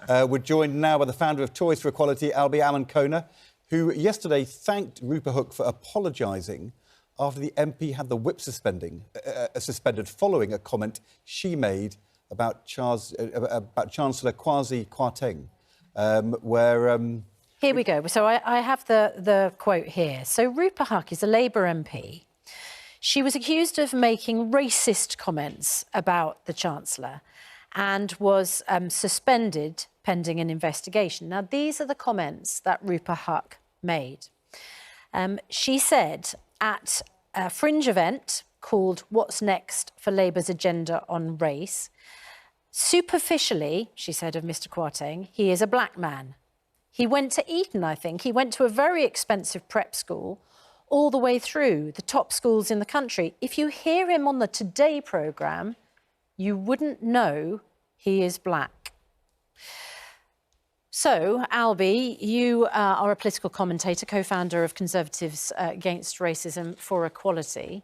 We're joined now by the founder of Toys for Equality, Albie Amankona, who yesterday thanked Rupa Huq for apologising after the MP had the whip suspended following a comment she made about Chancellor Kwasi Kwarteng, Here we go. So I have the quote here. So Rupa Huq is a Labour MP. She was accused of making racist comments about the Chancellor and was suspended pending an investigation. Now, these are the comments that Rupa Huq made. She said at a fringe event called What's Next for Labour's Agenda on Race, superficially, she said of Mr Kwarteng, he is a black man. He went to Eton, I think. He went to a very expensive prep school all the way through, the top schools in the country. If you hear him on the Today programme, you wouldn't know he is black. So, Albie, you are a political commentator, co-founder of Conservatives Against Racism for Equality.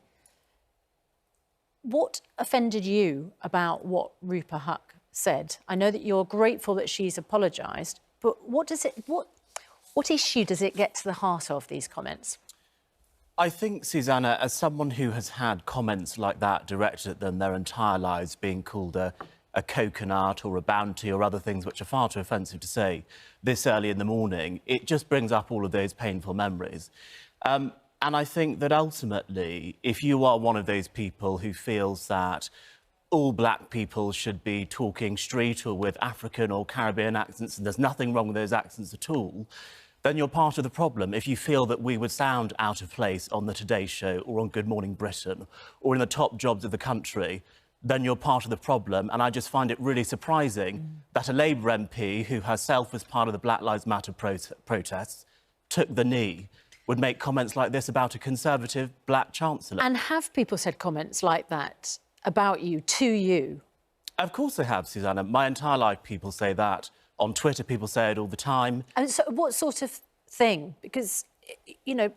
What offended you about what Rupa Huq said? I know that you're grateful that she's apologised, but what issue does it get to the heart of, these comments? I think, Susanna, as someone who has had comments like that directed at them their entire lives, being called a coconut or a bounty or other things which are far too offensive to say this early in the morning, it just brings up all of those painful memories. And I think that ultimately, if you are one of those people who feels that all black people should be talking street or with African or Caribbean accents, and there's nothing wrong with those accents at all, then you're part of the problem. If you feel that we would sound out of place on the Today Show or on Good Morning Britain or in the top jobs of the country, then you're part of the problem. And I just find it really surprising that a Labour MP who herself was part of the Black Lives Matter protests, took the knee, would make comments like this about a Conservative black Chancellor. And have people said comments like that about you, to you? Of course they have, Susanna. My entire life people say that. On Twitter, people say it all the time. And so what sort of thing? Because, you know,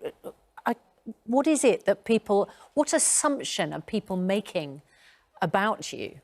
what is it that people... What assumption are people making about you?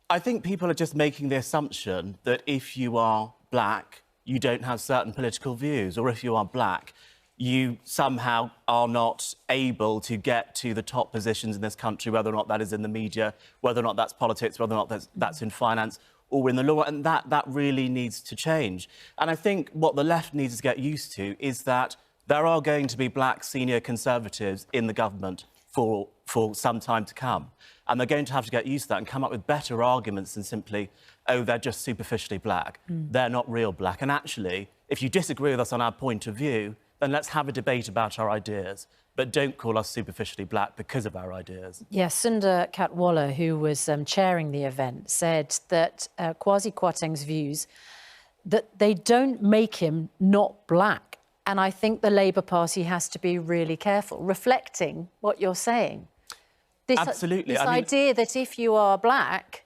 I think people are just making the assumption that if you are black, you don't have certain political views, or if you are black, you somehow are not able to get to the top positions in this country, whether or not that is in the media, whether or not that's politics, whether or not that's in finance, or in the law, and that really needs to change. And I think what the left needs to get used to is that there are going to be black senior Conservatives in the government for some time to come. And they're going to have to get used to that and come up with better arguments than simply, oh, they're just superficially black. They're not real black. And actually, if you disagree with us on our point of view, then let's have a debate about our ideas. But don't call us superficially black because of our ideas. Yes, Sundar Katwala, who was chairing the event, said that Kwasi Kwarteng's views, that they don't make him not black. And I think the Labour Party has to be really careful, reflecting what you're saying. Absolutely. This idea that if you are black,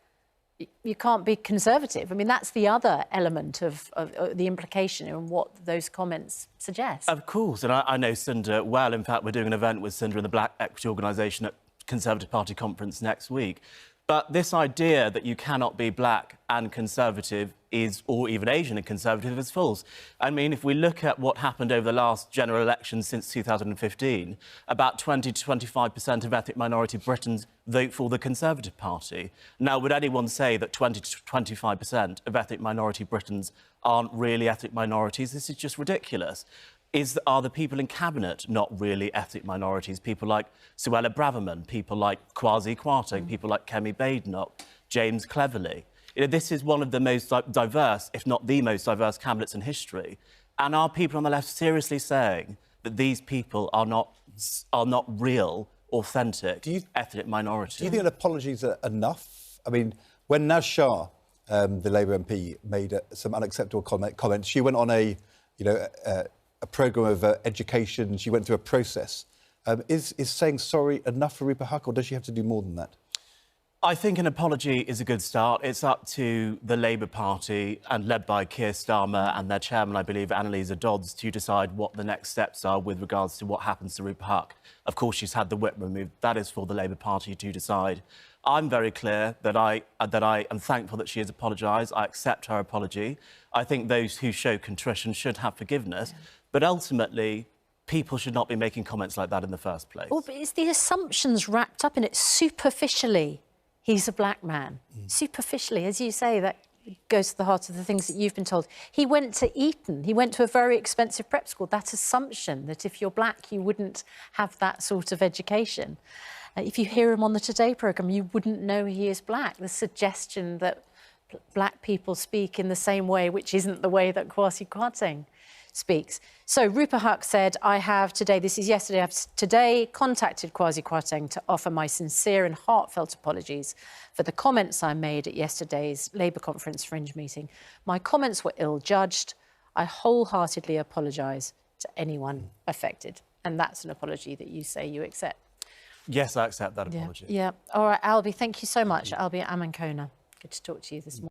you can't be Conservative. I mean, that's the other element of the implication in what those comments suggest. Of course, and I know Sundar well. In fact, we're doing an event with Sundar and the Black Equity Organisation at Conservative Party conference next week. But this idea that you cannot be black and Conservative or even Asian and Conservative is false. I mean, if we look at what happened over the last general election since 2015, about 20 to 25% of ethnic minority Britons vote for the Conservative Party. Now, would anyone say that 20 to 25% of ethnic minority Britons aren't really ethnic minorities? This is just ridiculous. Are the people in Cabinet not really ethnic minorities? People like Suella Braverman, people like Kwasi Kwarteng, people like Kemi Badenoch, James Cleverly. You know, this is one of the most diverse, if not the most diverse cabinets in history. And are people on the left seriously saying that these people are not real, authentic ethnic minorities? Do you think apologies are enough? I mean, when Naz Shah, the Labour MP, made some unacceptable comments, she went on a programme of education. She went through a process. Is saying sorry enough for Rupa Huq, or does she have to do more than that? I think an apology is a good start. It's up to the Labour Party, and led by Keir Starmer and their chairman, I believe, Annalisa Dodds, to decide what the next steps are with regards to what happens to Rupa Huq. Of course, she's had the whip removed. That is for the Labour Party to decide. I'm very clear that I am thankful that she has apologised. I accept her apology. I think those who show contrition should have forgiveness. Yeah. But ultimately, people should not be making comments like that in the first place. Well, but it's the assumptions wrapped up in it. Superficially, he's a black man. Superficially, as you say, that goes to the heart of the things that you've been told. He went to Eton. He went to a very expensive prep school. That assumption that if you're black, you wouldn't have that sort of education. If you hear him on the Today programme, you wouldn't know he is black. The suggestion that black people speak in the same way, which isn't the way that Kwasi Kwarteng speaks. So Rupa Huq said, this is yesterday, I've today contacted Kwasi Kwarteng to offer my sincere and heartfelt apologies for the comments I made at yesterday's Labour Conference Fringe meeting. My comments were ill-judged. I wholeheartedly apologise to anyone affected. And that's an apology that you say you accept. Yes, I accept that apology. Yeah. All right, Albie, thank you so much. Albie Amankona. Good to talk to you this morning.